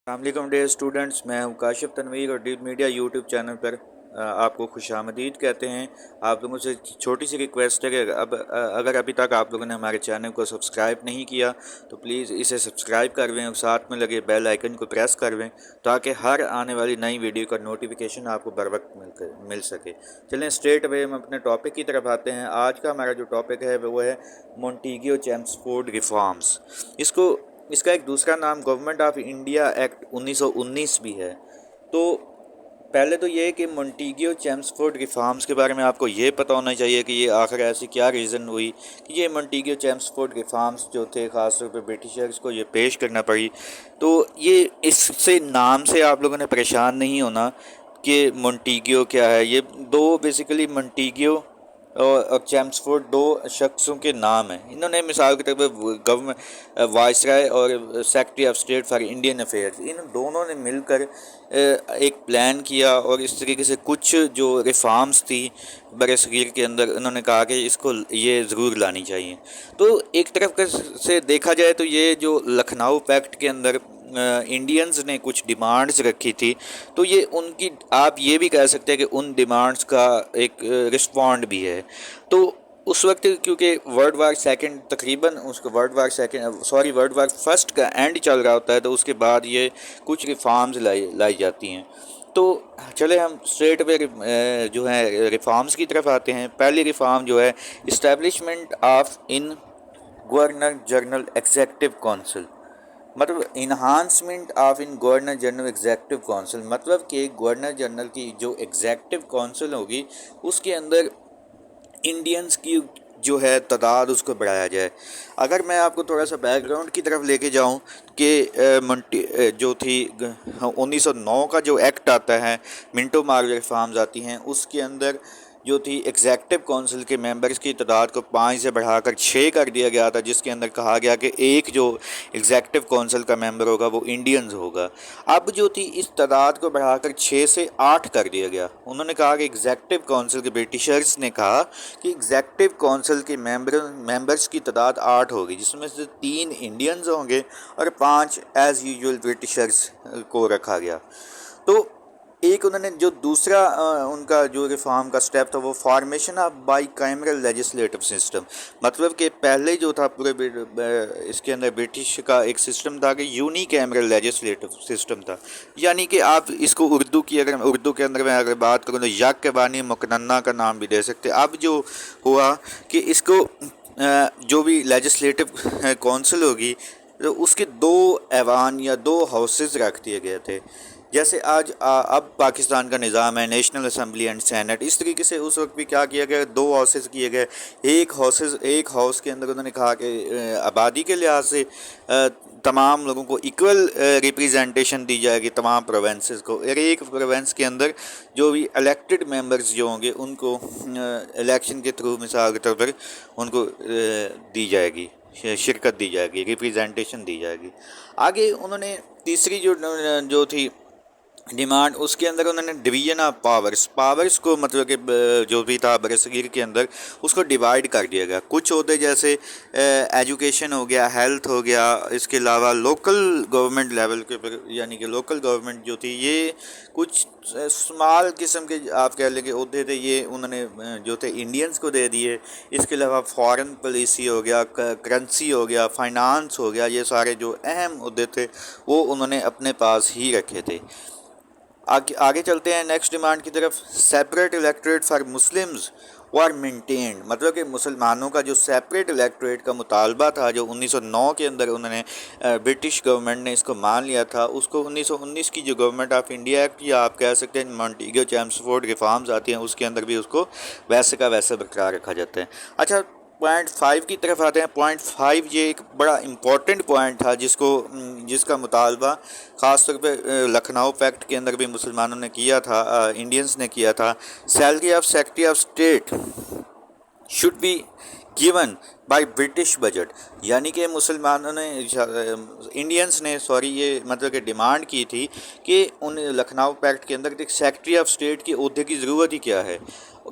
السلام علیکم dear students, میں ہوں کاشف تنویر اور ڈیپ میڈیا یوٹیوب چینل پر آپ کو خوش آمدید کہتے ہیں۔ آپ لوگوں سے چھوٹی سی ریکویسٹ ہے کہ اگر ابھی تک آپ لوگوں نے ہمارے چینل کو سبسکرائب نہیں کیا تو پلیز اسے سبسکرائب کر لیں اور ساتھ میں لگے بیل آئیکن کو پریس کر لیں تاکہ ہر آنے والی نئی ویڈیو کا نوٹیفیکیشن آپ کو بر وقت مل سکے۔ چلیں اسٹریٹ اوے ہم اپنے ٹاپک کی طرف آتے ہیں۔ آج کا ہمارا جو ٹاپک ہے وہ ہے مونٹیگیو چیمسفورڈ ریفارمز۔ اس کا ایک دوسرا نام گورنمنٹ آف انڈیا ایکٹ 1919 بھی ہے۔ تو پہلے تو یہ کہ مونٹیگیو چیمسفورڈ ریفارمز کے بارے میں آپ کو یہ پتہ ہونا چاہیے کہ یہ آخر ایسی کیا ریزن ہوئی کہ یہ مونٹیگیو چیمسفورڈ ریفارمز جو تھے خاص طور پہ برٹشرز کو یہ پیش کرنا پڑی۔ تو یہ اس سے نام سے آپ لوگوں نے پریشان نہیں ہونا کہ مونٹیگیو کیا ہے۔ یہ دو بیسیکلی مونٹیگیو اور چیمسفورڈ دو شخصوں کے نام ہیں۔ انہوں نے مثال کے طور پہ گورنمنٹ وائس رائے اور secretary of state for Indian affairs, ان دونوں نے مل کر ایک پلان کیا اور اس طریقے سے کچھ جو ریفارمز تھی بر صغیر کے اندر انہوں نے کہا کہ اس کو یہ ضرور لانی چاہیے۔ تو ایک طرف سے دیکھا جائے تو یہ جو لکھنؤ پیکٹ کے اندر انڈینز نے کچھ ڈیمانڈز رکھی تھی، تو یہ ان کی آپ یہ بھی کہہ سکتے ہیں کہ ان ڈیمانڈز کا ایک رسپونڈ بھی ہے۔ تو اس وقت کیونکہ ورلڈ وار سیکنڈ تقریباً اس کو ورلڈ وار فرسٹ کا اینڈ چل رہا ہوتا ہے، تو اس کے بعد یہ کچھ ریفارمز لائی جاتی ہیں۔ تو چلے ہم اسٹریٹ پہ جو ہے ریفارمز کی طرف آتے ہیں۔ پہلی ریفارم جو ہے establishment of in governor general executive council, مطلب enhancement of in governor general executive council, مطلب کہ گورنر جنرل کی جو ایگزیکٹو کونسل ہوگی اس کے اندر انڈینز کی جو ہے تعداد اس کو بڑھایا جائے۔ اگر میں آپ کو تھوڑا سا بیک گراؤنڈ کی طرف لے کے جاؤں کہ جو تھی 1909 کا جو ایکٹ آتا ہے، منٹو مارگو ریفارمز آتی ہیں، اس کے اندر جو تھی ایگزیکٹو کونسل کے ممبرز کی تعداد کو 5 سے بڑھا کر 6 کر دیا گیا تھا، جس کے اندر کہا گیا کہ ایک جو ایگزیکٹو کونسل کا ممبر ہوگا وہ انڈینز ہوگا۔ اب جو تھی اس تعداد کو بڑھا کر 6 سے 8 کر دیا گیا۔ انہوں نے کہا کہ ایگزیکٹو کونسل کے برٹشرز نے کہا کہ ایگزیکٹو کونسل کے ممبرز کی تعداد 8 ہوگی، جس میں سے 3 انڈینز ہوں گے اور 5 ایز یوزول برٹشرز کو رکھا گیا۔ تو ایک انہوں نے جو دوسرا ان کا جو ریفارم کا سٹیپ تھا وہ formation of by cameral legislative system, مطلب کہ پہلے جو تھا پورے اس کے اندر برٹش کا ایک سسٹم تھا کہ یونی کیمرل لیجسلیٹو سسٹم تھا، یعنی کہ آپ اس کو اردو کے اندر میں اگر بات کروں تو یک کے بانی مکننہ کا نام بھی دے سکتے۔ اب جو ہوا کہ اس کو جو بھی لیجسلیٹو کونسل ہوگی تو اس کے 2 ایوان یا 2 ہاؤسز رکھ دیے گئے تھے، جیسے اب پاکستان کا نظام ہے نیشنل اسمبلی اینڈ سینٹ، اس طریقے سے اس وقت بھی کیا کیا گیا، 2 ہاؤسز کیے گئے۔ ایک ہاؤس کے اندر انہوں نے کہا کہ آبادی کے لحاظ سے تمام لوگوں کو ایکول ریپریزنٹیشن دی جائے گی، تمام پروونسز کو، اور ایک پروونس کے اندر جو بھی الیکٹڈ ممبرز جو ہوں گے ان کو الیکشن کے تھرو مثال کے طور پر ان کو دی جائے گی، شرکت دی جائے گی، ریپریزنٹیشن دی جائے گی۔ آگے انہوں نے تیسری جو تھی ڈیمانڈ، اس کے اندر انہوں نے ڈویژن آف پاورز کو، مطلب کہ جو بھی تھا برصغیر کے اندر اس کو ڈیوائیڈ کر دیا گیا۔ کچھ عہدے جیسے ایجوکیشن ہو گیا، ہیلتھ ہو گیا، اس کے علاوہ لوکل گورنمنٹ لیول کے پر، یعنی کہ لوکل گورنمنٹ جو تھی، یہ کچھ اسمال قسم کے آپ کہہ لیں کہ عہدے تھے، یہ انہوں نے جو تھے انڈینز کو دے دیے۔ اس کے علاوہ فارن پالیسی ہو گیا، کرنسی ہو گیا، فائنانس ہو گیا، یہ سارے جو اہم عہدے تھے وہ انہوں نے اپنے پاس ہی رکھے تھے۔ آگے چلتے ہیں نیکسٹ ڈیمانڈ کی طرف۔ Separate electorate for Muslims were maintained, مطلب کہ مسلمانوں کا جو سیپریٹ الیکٹوریٹ کا مطالبہ تھا جو 1909 کے اندر انہوں نے برٹش گورنمنٹ نے اس کو مان لیا تھا، اس کو 1919 کی جو گورنمنٹ آف انڈیا ایکٹ یا آپ کہہ سکتے ہیں مونٹیگیو چیمسفورڈ ریفارمز آتی ہیں، اس کے اندر بھی اس کو ویسے کا ویسے برقرار رکھا جاتا ہے۔ اچھا، پوائنٹ 5 کی طرف آتے ہیں۔ پوائنٹ 5 یہ ایک بڑا امپورٹنٹ پوائنٹ تھا جس کا مطالبہ خاص طور پہ لکھنؤ پیکٹ کے اندر بھی مسلمانوں نے کیا تھا، انڈینز نے کیا تھا۔ Salary of secretary of state should be given by British budget, یعنی کہ مسلمانوں نے انڈینز نے یہ مطلب کہ ڈیمانڈ کی تھی کہ ان لکھنؤ پیکٹ کے اندر ایک سیکرٹری آف اسٹیٹ کے عہدے کی ضرورت ہی کیا ہے۔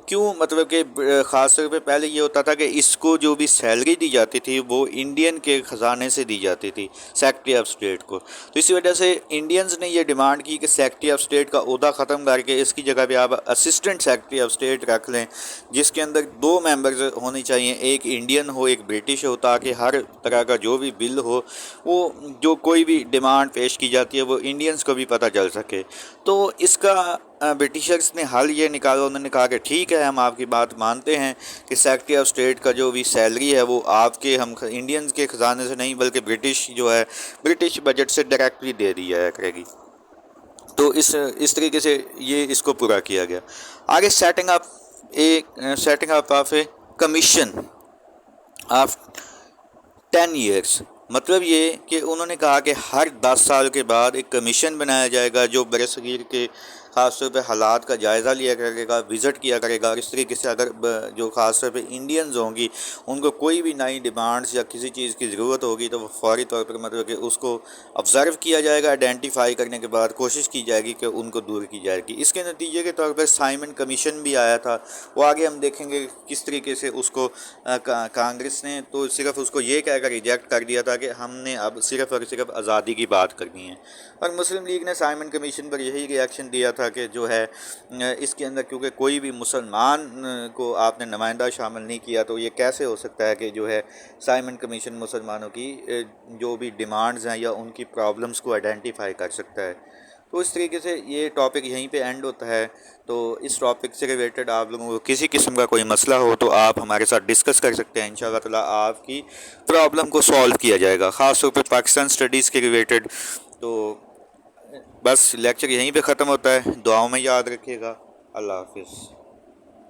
کیوں مطلب کہ خاص طور پہ پہلے یہ ہوتا تھا کہ اس کو جو بھی سیلری دی جاتی تھی وہ انڈین کے خزانے سے دی جاتی تھی سیکرٹری آف اسٹیٹ کو، تو اسی وجہ سے انڈینز نے یہ ڈیمانڈ کی کہ سیکرٹری آف اسٹیٹ کا عہدہ ختم کر کے اس کی جگہ پہ آپ اسسٹنٹ سیکرٹری آف اسٹیٹ رکھ لیں، جس کے اندر 2 ممبرز ہونی چاہیے، ایک انڈین ہو ایک برٹش ہو، تاکہ ہر طرح کا جو بھی بل ہو وہ جو کوئی بھی ڈیمانڈ پیش کی جاتی ہے وہ انڈینز کو بھی پتہ چل سکے۔ تو اس کا برٹشرز نے حل یہ نکالا، انہوں نے کہا کہ ٹھیک ہے ہم آپ کی بات مانتے ہیں کہ سیکرٹری آف اسٹیٹ کا جو بھی سیلری ہے وہ آپ کے ہم انڈینز کے خزانے سے نہیں بلکہ برٹش جو ہے برٹش بجٹ سے ڈائریکٹلی دے دی جایا کرے گی۔ تو اس طریقے سے یہ اس کو پورا کیا گیا۔ آگے setting up of a commission of 10 years, مطلب یہ کہ انہوں نے کہا کہ ہر 10 سال کے بعد ایک کمیشن بنایا جائے گا جو برصغیر کے خاص طور پہ حالات کا جائزہ لیا کرے گا، وزٹ کیا کرے گا، اور اس طریقے سے اگر جو خاص طور پہ انڈینز ہوں گی ان کو کوئی بھی نئی ڈیمانڈز یا کسی چیز کی ضرورت ہوگی تو وہ فوری طور پر مطلب کہ اس کو آبزرو کیا جائے گا، آئیڈینٹیفائی کرنے کے بعد کوشش کی جائے گی کہ ان کو دور کی جائے گی۔ اس کے نتیجے کے طور پر سائمن کمیشن بھی آیا تھا، وہ آگے ہم دیکھیں گے کس طریقے سے اس کو کانگریس نے تو صرف اس کو یہ کہہ کر ریجیکٹ کر دیا تھا کہ ہم نے اب صرف اور صرف آزادی کی بات کرنی ہے، اور مسلم لیگ نے سائمن کمیشن پر یہی ریئیکشن دیا تھا کہ جو ہے اس کے اندر کیونکہ کوئی بھی مسلمان کو آپ نے نمائندہ شامل نہیں کیا تو یہ کیسے ہو سکتا ہے کہ جو ہے سائمن کمیشن مسلمانوں کی جو بھی ڈیمانڈز ہیں یا ان کی پرابلمز کو آئیڈینٹیفائی کر سکتا ہے۔ تو اس طریقے سے یہ ٹاپک یہیں پہ اینڈ ہوتا ہے۔ تو اس ٹاپک سے ریلیٹڈ آپ لوگوں کو کسی قسم کا کوئی مسئلہ ہو تو آپ ہمارے ساتھ ڈسکس کر سکتے ہیں، انشاءاللہ تعالیٰ آپ کی پرابلم کو سولو کیا جائے گا، خاص طور پہ پاکستان اسٹڈیز کے ریلیٹڈ۔ تو بس لیکچر یہیں پہ ختم ہوتا ہے، دعاؤں میں یاد رکھیے گا۔ اللہ حافظ۔